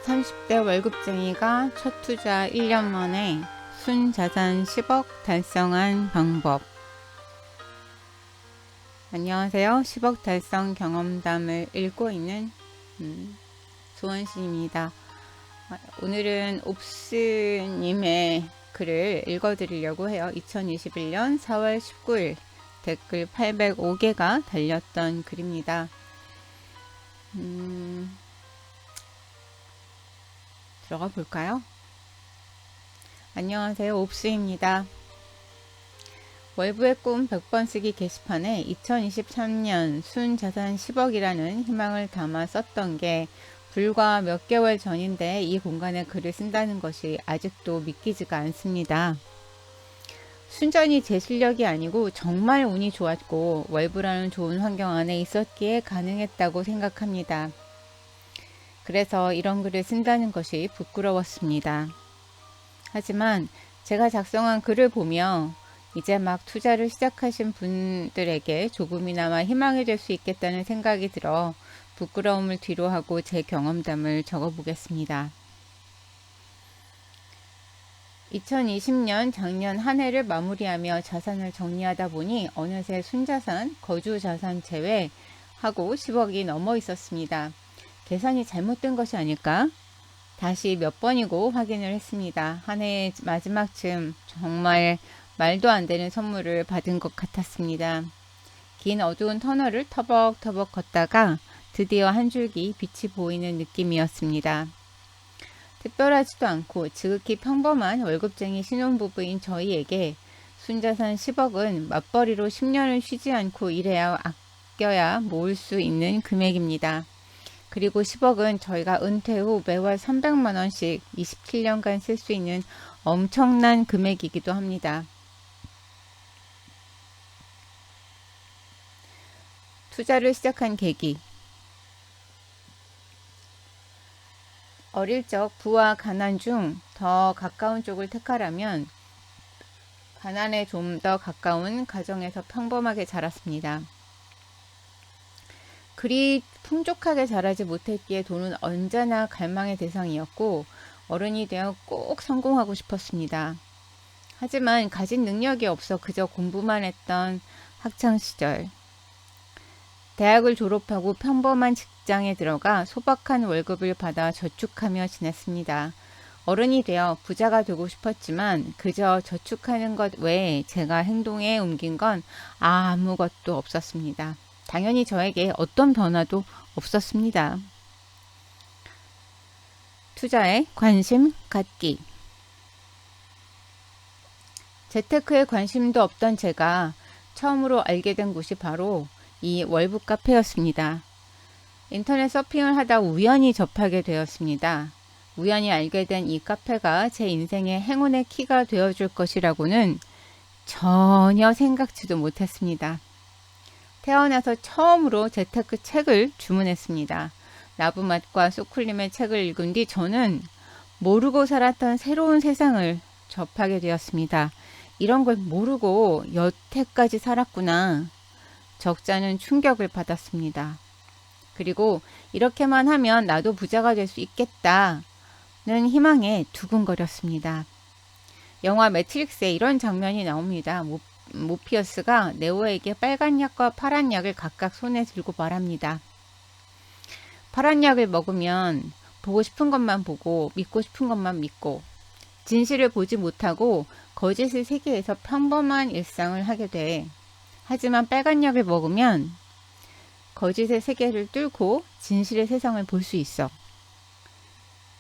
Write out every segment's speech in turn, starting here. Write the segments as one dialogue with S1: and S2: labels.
S1: 30대 월급쟁이가 첫 투자 1년 만에 순자산 10억 달성한 방법. 안녕하세요. 10억 달성 경험담을 읽고 있는 조원신입니다. 오늘은 옵스님의 글을 읽어드리려고 해요. 2021년 4월 19일 댓글 805개가 달렸던 글입니다. 들어가 볼까요? 안녕하세요. 옵스입니다. 월부의 꿈 100번 쓰기 게시판에 2023년 순자산 10억이라는 희망을 담아 썼던 게 불과 몇 개월 전인데 이 공간에 글을 쓴다는 것이 아직도 믿기지가 않습니다. 순전히 제 실력이 아니고 정말 운이 좋았고 월부라는 좋은 환경 안에 있었기에 가능했다고 생각합니다. 그래서 이런 글을 쓴다는 것이 부끄러웠습니다. 하지만 제가 작성한 글을 보며 이제 막 투자를 시작하신 분들에게 조금이나마 희망이 될 수 있겠다는 생각이 들어 부끄러움을 뒤로하고 제 경험담을 적어보겠습니다. 2020년 작년 한 해를 마무리하며 자산을 정리하다 보니 어느새 순자산, 거주자산 제외하고 10억이 넘어 있었습니다. 계산이 잘못된 것이 아닐까? 다시 몇 번이고 확인을 했습니다. 한 해의 마지막쯤 정말 말도 안 되는 선물을 받은 것 같았습니다. 긴 어두운 터널을 터벅터벅 걷다가 드디어 한 줄기 빛이 보이는 느낌이었습니다. 특별하지도 않고 지극히 평범한 월급쟁이 신혼부부인 저희에게 순자산 10억은 맞벌이로 10년을 쉬지 않고 일해야 아껴야 모을 수 있는 금액입니다. 그리고 10억은 저희가 은퇴 후 매월 300만원씩 27년간 쓸 수 있는 엄청난 금액이기도 합니다. 투자를 시작한 계기. 어릴 적 부와 가난 중 더 가까운 쪽을 택하라면 가난에 좀 더 가까운 가정에서 평범하게 자랐습니다. 그리 풍족하게 자라지 못했기에 돈은 언제나 갈망의 대상이었고 어른이 되어 꼭 성공하고 싶었습니다. 하지만 가진 능력이 없어 그저 공부만 했던 학창시절. 대학을 졸업하고 평범한 직장에 들어가 소박한 월급을 받아 저축하며 지냈습니다. 어른이 되어 부자가 되고 싶었지만 그저 저축하는 것 외에 제가 행동에 옮긴 건 아무것도 없었습니다. 당연히 저에게 어떤 변화도 없었습니다. 투자에 관심 갖기. 재테크에 관심도 없던 제가 처음으로 알게 된 곳이 바로 이 월부 카페였습니다. 인터넷 서핑을 하다 우연히 접하게 되었습니다. 우연히 알게 된 이 카페가 제 인생의 행운의 키가 되어줄 것이라고는 전혀 생각지도 못했습니다. 태어나서 처음으로 재테크 책을 주문했습니다. 나부맛과 소쿨림의 책을 읽은 뒤 저는 모르고 살았던 새로운 세상을 접하게 되었습니다. 이런 걸 모르고 여태까지 살았구나. 적잖은 충격을 받았습니다. 그리고 이렇게만 하면 나도 부자가 될 수 있겠다는 희망에 두근거렸습니다. 영화 매트릭스에 이런 장면이 나옵니다. 모피어스가 네오에게 빨간 약과 파란 약을 각각 손에 들고 말합니다. 파란 약을 먹으면 보고 싶은 것만 보고 믿고 싶은 것만 믿고 진실을 보지 못하고 거짓의 세계에서 평범한 일상을 하게 돼. 하지만 빨간 약을 먹으면 거짓의 세계를 뚫고 진실의 세상을 볼 수 있어.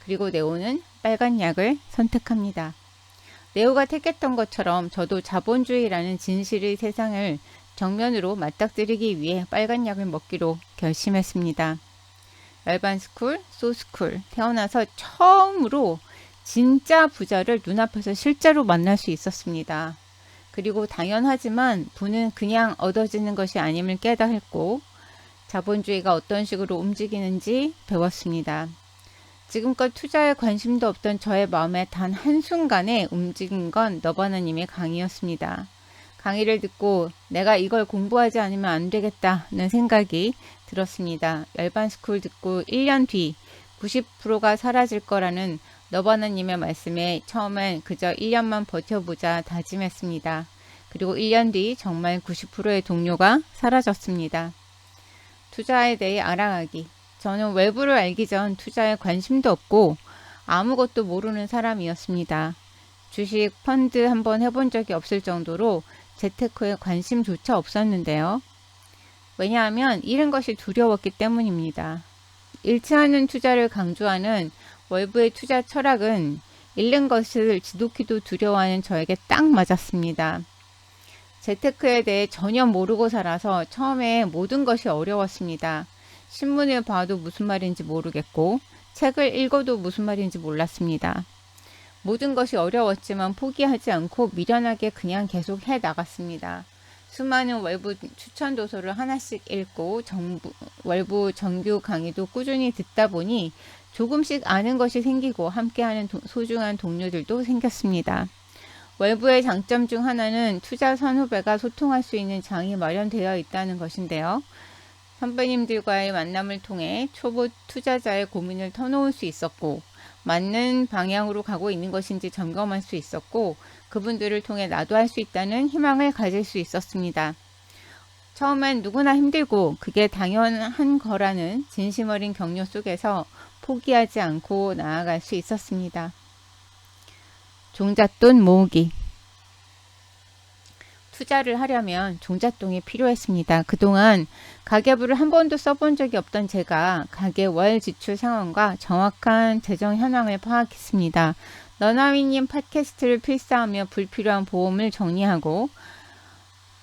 S1: 그리고 네오는 빨간 약을 선택합니다. 네오가 택했던 것처럼 저도 자본주의라는 진실의 세상을 정면으로 맞닥뜨리기 위해 빨간 약을 먹기로 결심했습니다. 열반스쿨, 소스쿨, 태어나서 처음으로 진짜 부자를 눈앞에서 실제로 만날 수 있었습니다. 그리고 당연하지만 부는 그냥 얻어지는 것이 아님을 깨달았고 자본주의가 어떤 식으로 움직이는지 배웠습니다. 지금껏 투자에 관심도 없던 저의 마음에 단 한순간에 움직인 건 너바나님의 강의였습니다. 강의를 듣고 내가 이걸 공부하지 않으면 안 되겠다는 생각이 들었습니다. 열반스쿨 듣고 1년 뒤 90%가 사라질 거라는 너바나님의 말씀에 처음엔 그저 1년만 버텨보자 다짐했습니다. 그리고 1년 뒤 정말 90%의 동료가 사라졌습니다. 투자에 대해 알아가기. 저는 외부를 알기 전 투자에 관심도 없고 아무것도 모르는 사람이었습니다. 주식, 펀드 한번 해본 적이 없을 정도로 재테크에 관심조차 없었는데요. 왜냐하면 잃은 것이 두려웠기 때문입니다. 잃지 않는 투자를 강조하는 월부의 투자 철학은 잃는 것을 지독히도 두려워하는 저에게 딱 맞았습니다. 재테크에 대해 전혀 모르고 살아서 처음에 모든 것이 어려웠습니다. 신문을 봐도 무슨 말인지 모르겠고 책을 읽어도 무슨 말인지 몰랐습니다. 모든 것이 어려웠지만 포기하지 않고 미련하게 그냥 계속 해 나갔습니다. 수많은 월부 추천 도서를 하나씩 읽고 월부 정규 강의도 꾸준히 듣다 보니 조금씩 아는 것이 생기고 함께하는 소중한 동료들도 생겼습니다. 월부의 장점 중 하나는 투자 선후배가 소통할 수 있는 장이 마련되어 있다는 것인데요. 선배님들과의 만남을 통해 초보 투자자의 고민을 터놓을 수 있었고 맞는 방향으로 가고 있는 것인지 점검할 수 있었고 그분들을 통해 나도 할 수 있다는 희망을 가질 수 있었습니다. 처음엔 누구나 힘들고 그게 당연한 거라는 진심 어린 격려 속에서 포기하지 않고 나아갈 수 있었습니다. 종잣돈 모으기. 투자를 하려면 종잣돈이 필요했습니다. 그동안 가계부를 한 번도 써본 적이 없던 제가 가계 월 지출 상황과 정확한 재정 현황을 파악했습니다. 너나미님 팟캐스트를 필사하며 불필요한 보험을 정리하고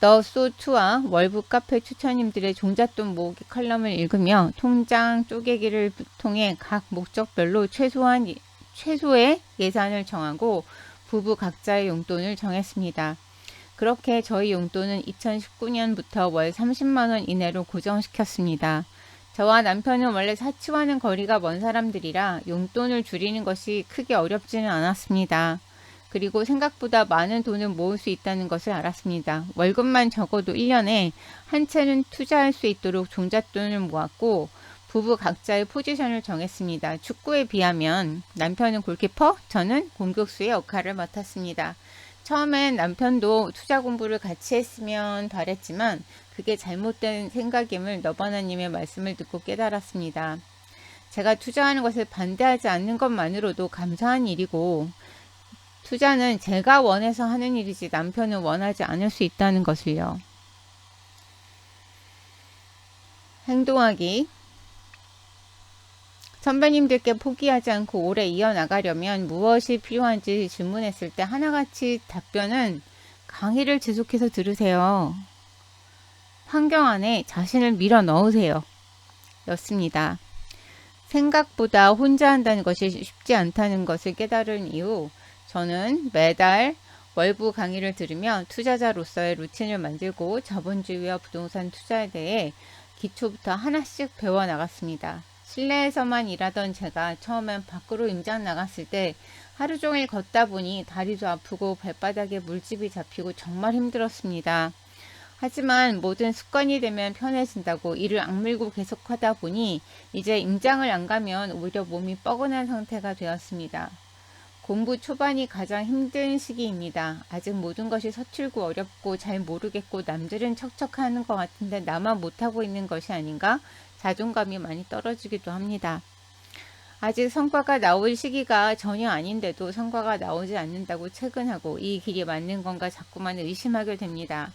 S1: 더소2와 월부 카페 추천님들의 종잣돈 모으기 컬럼을 읽으며 통장 쪼개기를 통해 각 목적별로 최소의 예산을 정하고 부부 각자의 용돈을 정했습니다. 그렇게 저희 용돈은 2019년부터 월 30만원 이내로 고정시켰습니다. 저와 남편은 원래 사치와는 거리가 먼 사람들이라 용돈을 줄이는 것이 크게 어렵지는 않았습니다. 그리고 생각보다 많은 돈을 모을 수 있다는 것을 알았습니다. 월급만 적어도 1년에 한 채는 투자할 수 있도록 종잣돈을 모았고 부부 각자의 포지션을 정했습니다. 축구에 비하면 남편은 골키퍼, 저는 공격수의 역할을 맡았습니다. 처음엔 남편도 투자 공부를 같이 했으면 바랬지만 그게 잘못된 생각임을 너바나님의 말씀을 듣고 깨달았습니다. 제가 투자하는 것을 반대하지 않는 것만으로도 감사한 일이고 투자는 제가 원해서 하는 일이지 남편은 원하지 않을 수 있다는 것을요. 행동하기. 선배님들께 포기하지 않고 오래 이어나가려면 무엇이 필요한지 질문했을 때 하나같이 답변은 강의를 지속해서 들으세요. 환경 안에 자신을 밀어 넣으세요. 였습니다. 생각보다 혼자 한다는 것이 쉽지 않다는 것을 깨달은 이후 저는 매달 월부 강의를 들으며 투자자로서의 루틴을 만들고 자본주의와 부동산 투자에 대해 기초부터 하나씩 배워나갔습니다. 실내에서만 일하던 제가 처음엔 밖으로 임장 나갔을 때 하루 종일 걷다 보니 다리도 아프고 발바닥에 물집이 잡히고 정말 힘들었습니다. 하지만 모든 습관이 되면 편해진다고 이를 악물고 계속하다 보니 이제 임장을 안 가면 오히려 몸이 뻐근한 상태가 되었습니다. 공부 초반이 가장 힘든 시기입니다. 아직 모든 것이 서툴고 어렵고 잘 모르겠고 남들은 척척하는 것 같은데 나만 못하고 있는 것이 아닌가? 자존감이 많이 떨어지기도 합니다. 아직 성과가 나올 시기가 전혀 아닌데도 성과가 나오지 않는다고 채근하고 이 길이 맞는 건가 자꾸만 의심하게 됩니다.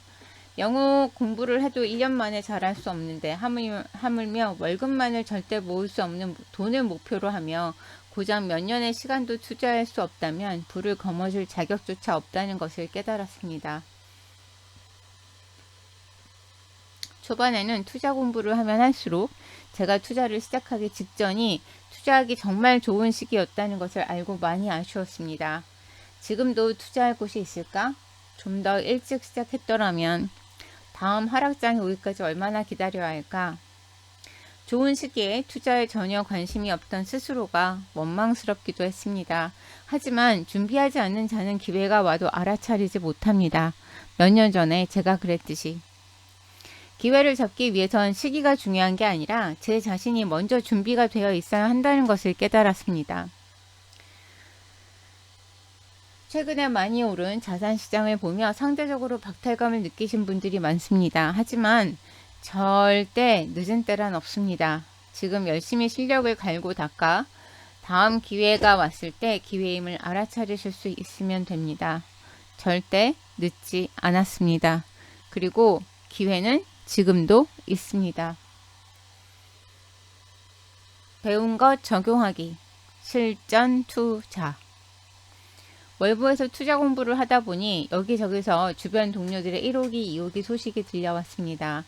S1: 영어 공부를 해도 1년 만에 잘할 수 없는데 하물며 월급만을 절대 모을 수 없는 돈을 목표로 하며 고작 몇 년의 시간도 투자할 수 없다면 불을 거머쥘 자격조차 없다는 것을 깨달았습니다. 초반에는 투자 공부를 하면 할수록 제가 투자를 시작하기 직전이 투자하기 정말 좋은 시기였다는 것을 알고 많이 아쉬웠습니다. 지금도 투자할 곳이 있을까? 좀 더 일찍 시작했더라면 다음 하락장이 오기까지 얼마나 기다려야 할까? 좋은 시기에 투자에 전혀 관심이 없던 스스로가 원망스럽기도 했습니다. 하지만 준비하지 않는 자는 기회가 와도 알아차리지 못합니다. 몇 년 전에 제가 그랬듯이 기회를 잡기 위해선 시기가 중요한 게 아니라 제 자신이 먼저 준비가 되어 있어야 한다는 것을 깨달았습니다. 최근에 많이 오른 자산시장을 보며 상대적으로 박탈감을 느끼신 분들이 많습니다. 하지만 절대 늦은 때란 없습니다. 지금 열심히 실력을 갈고 닦아 다음 기회가 왔을 때 기회임을 알아차리실 수 있으면 됩니다. 절대 늦지 않았습니다. 그리고 기회는 지금도 있습니다. 배운 것 적용하기, 실전 투자. 월부에서 투자 공부를 하다 보니 여기저기서 주변 동료들의 1호기, 2호기 소식이 들려왔습니다.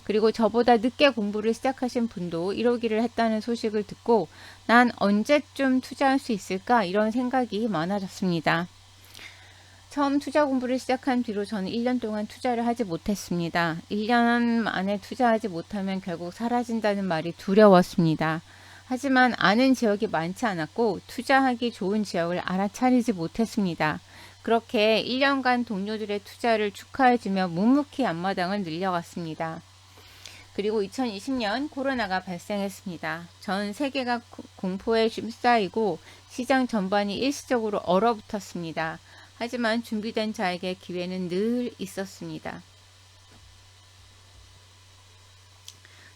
S1: 그리고 저보다 늦게 공부를 시작하신 분도 1호기를 했다는 소식을 듣고 난 언제쯤 투자할 수 있을까 이런 생각이 많아졌습니다. 처음 투자 공부를 시작한 뒤로 저는 1년 동안 투자를 하지 못했습니다. 1년 안에 투자하지 못하면 결국 사라진다는 말이 두려웠습니다. 하지만 아는 지역이 많지 않았고 투자하기 좋은 지역을 알아차리지 못했습니다. 그렇게 1년간 동료들의 투자를 축하해주며 묵묵히 앞마당을 늘려갔습니다. 그리고 2020년 코로나가 발생했습니다. 전 세계가 공포에 휩싸이고 시장 전반이 일시적으로 얼어붙었습니다. 하지만 준비된 자에게 기회는 늘 있었습니다.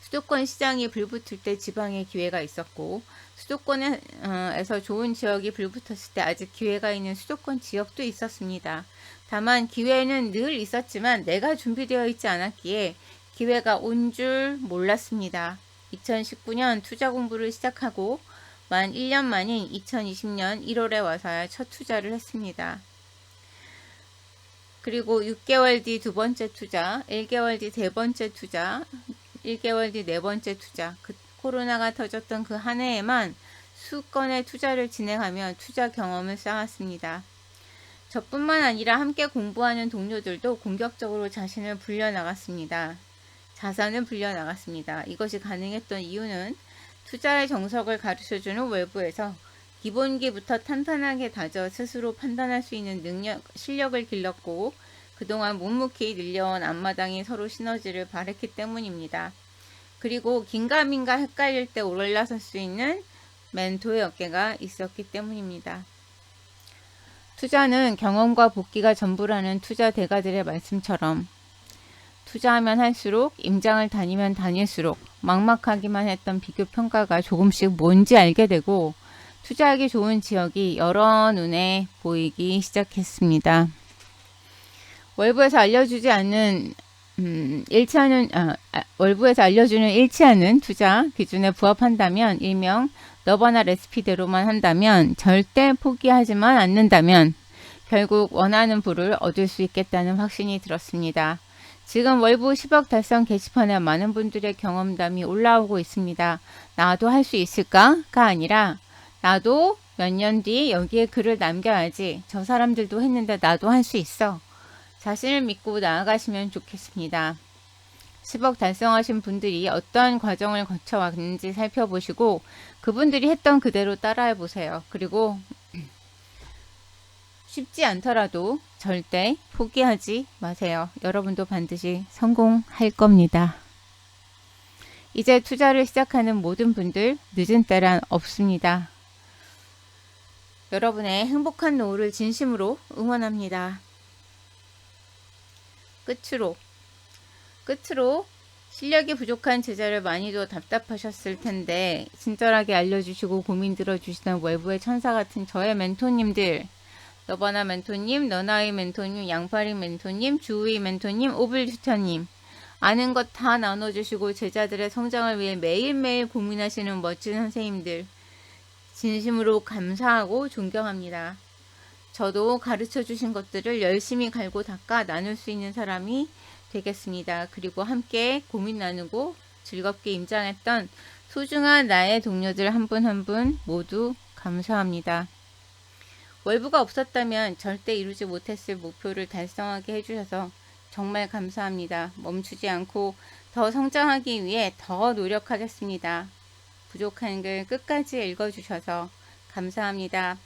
S1: 수도권 시장이 불붙을 때 지방에 기회가 있었고 수도권에서 좋은 지역이 불붙었을 때 아직 기회가 있는 수도권 지역도 있었습니다. 다만 기회는 늘 있었지만 내가 준비되어 있지 않았기에 기회가 온 줄 몰랐습니다. 2019년 투자 공부를 시작하고 만 1년 만인 2020년 1월에 와서야 첫 투자를 했습니다. 그리고 6개월 뒤 두 번째 투자, 1개월 뒤 세 번째 투자, 1개월 뒤 네 번째 투자, 코로나가 터졌던 그 한 해에만 수건의 투자를 진행하며 투자 경험을 쌓았습니다. 저뿐만 아니라 함께 공부하는 동료들도 공격적으로 자신을 불려나갔습니다. 자산을 불려나갔습니다. 이것이 가능했던 이유는 투자의 정석을 가르쳐주는 외부에서 기본기부터 탄탄하게 다져 스스로 판단할 수 있는 실력을 길렀고 그동안 묵묵히 늘려온 앞마당이 서로 시너지를 발휘했기 때문입니다. 그리고 긴가민가 헷갈릴 때 올라설 수 있는 멘토의 어깨가 있었기 때문입니다. 투자는 경험과 복기가 전부라는 투자 대가들의 말씀처럼 투자하면 할수록 임장을 다니면 다닐수록 막막하기만 했던 비교 평가가 조금씩 뭔지 알게 되고 투자하기 좋은 지역이 여러 눈에 보이기 시작했습니다. 월부에서 알려주지 않는 월부에서 알려주는 일치 않은 투자 기준에 부합한다면 일명 너바나 레시피대로만 한다면 절대 포기하지만 않는다면 결국 원하는 부를 얻을 수 있겠다는 확신이 들었습니다. 지금 월부 10억 달성 게시판에 많은 분들의 경험담이 올라오고 있습니다. 나도 할 수 있을까가 아니라 나도 몇 년 뒤 여기에 글을 남겨야지. 저 사람들도 했는데 나도 할 수 있어. 자신을 믿고 나아가시면 좋겠습니다. 10억 달성하신 분들이 어떤 과정을 거쳐왔는지 살펴보시고 그분들이 했던 그대로 따라해 보세요. 그리고 쉽지 않더라도 절대 포기하지 마세요. 여러분도 반드시 성공할 겁니다. 이제 투자를 시작하는 모든 분들 늦은 때란 없습니다. 여러분의 행복한 노후를 진심으로 응원합니다. 끝으로 실력이 부족한 제자를 많이도 답답하셨을 텐데 친절하게 알려주시고 고민 들어주시던 외부의 천사 같은 저의 멘토님들 너바나 멘토님, 너나이 멘토님, 양파리 멘토님, 주우이 멘토님, 오블주차님 아는 것 다 나눠주시고 제자들의 성장을 위해 매일매일 고민하시는 멋진 선생님들 진심으로 감사하고 존경합니다. 저도 가르쳐주신 것들을 열심히 갈고 닦아 나눌 수 있는 사람이 되겠습니다. 그리고 함께 고민 나누고 즐겁게 임장했던 소중한 나의 동료들 한 분 한 분 모두 감사합니다. 월부가 없었다면 절대 이루지 못했을 목표를 달성하게 해주셔서 정말 감사합니다. 멈추지 않고 더 성장하기 위해 더 노력하겠습니다. 부족한 글 끝까지 읽어주셔서 감사합니다.